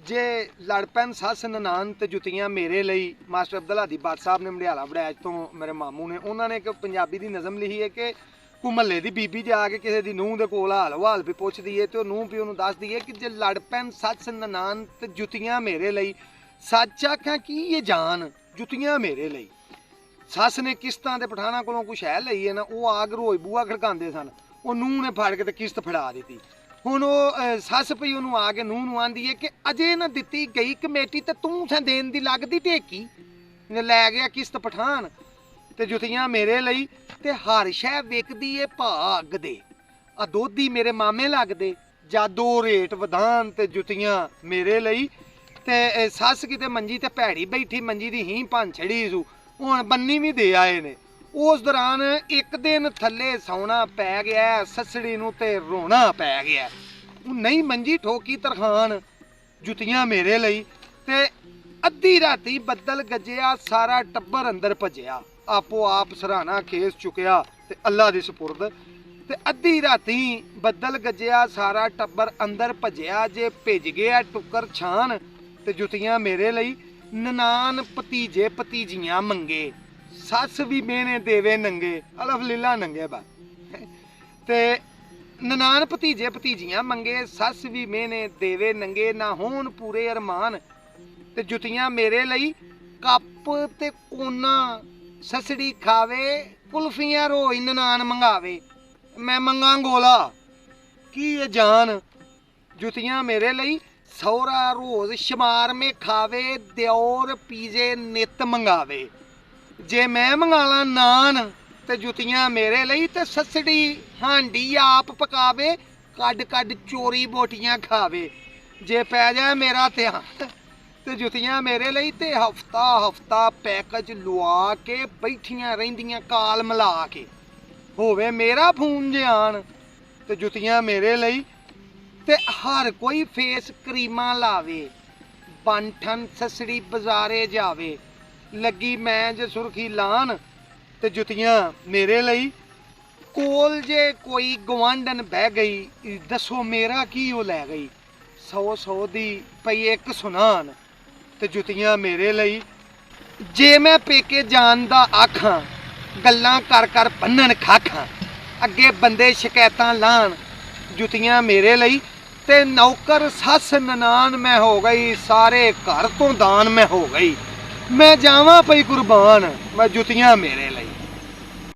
जे लड़ पैन सस ननान ते जुत्तियां मेरे लिए मास्टर अब्दुल हादी भट्ट साहब ने मंडियाला वड़ैच तो मेरे मामू ने उन्होंने एक पंजाबी की नज़म लिखी है कि कोई महल्ले की बीबी जाके किसी की नूंह के कोल हाल हवाल भी पुछदी है तो नूंह भी उन्होंने दसदी है कि जे लड़ पैन सस ननान ते जुत्तियां मेरे लिए सच आख्या कि ये जान जुत्तियां मेरे लिए सस ने किस्तां ते पठाना कोलों कुछ है लई है ना वो आग रोज बूआ खड़काते सन वो नूंह ने फड़ के किस्त फड़ा दी हुण सस पई उन्होंने आ के नूंह नूं आंदी है कि अजे ना दिती गई कमेटी ते तू सा देन दी लगदी टेकी लै गया किस्त पठान ते जुत्तियां मेरे लिए ते हर शै विकदी है भाग दे आ दोधी मेरे मामे लगदे जा दो रेट वधान ते जुत्तियां मेरे लिए ते सस किते मंजी ते भैड़ी बैठी मंजी दी ही भन छड़ी सू हुण बन्नी भी दे आए ने उस दौरान एक दिन थले सौना पै गया ससड़ी नूं ते रोना पै गया नहीं मंजी ठोकी तरखान जुत्तियां मेरे लिए ते अद्धी राती बदल गज्जिया सारा टब्बर अंदर भज्जिया आपो आप सराहना खेस चुकिया ते अल्लाह दी सपुर्द ते अद्धी राती बदल गज्जिया सारा टब्बर अंदर भज्जिया जे भिज गया टुकर छान ते जुत्तियां मेरे लिए ननान भतीजे भतीजियां मंगे सस भी मेहने देवे नंगे अलफ लीला नंगे बा ते ननान भतीजे भतीजियां मंगे सस भी मेहने देवे नंगे ना होन पूरे अरमान ते जुत्तियां मेरे लिए कप ते कोना ससड़ी खावे कुल्फियां रोज ननान मंगावे मैं मंगा गोला की ये जान जुत्तियां मेरे लिए सौरा रोज शमार में खावे द्योर पीजे नित मंगावे जे मैं मंगाला नान ते जुत्तियां मेरे लिए ते ससड़ी हांडी आप पकावे कड कड चोरी बोटियां खावे जे पै जाए मेरा ध्यान ते जुत्तियां मेरे लिए ते हफ्ता हफ्ता पैकेज लुआ के बैठियां रहिंदियां काल मिला के होवे मेरा फोन जान ते जुत्तियां मेरे लिए ते हर कोई फेस क्रीमा लावे बन ठन ससड़ी बाजारे जावे लगी मैं जे सुरखी लान ते जुत्तियां मेरे लिए कोल जे कोई गवांढन बह गई दसो मेरा की वो लै गई 100 दी पई एक सुनान ते जुत्तियां मेरे लिए जे मैं पेके जान दा आखां गल्लां कर कर बन्नन खाखां अगे बंदे शिकायतां लान जुत्तियां मेरे लिए ते नौकर सस ननान मैं हो गई सारे घर तो दान मैं हो गई मैं जावां पई कुर्बान मैं जुत्तियां मेरे लिए।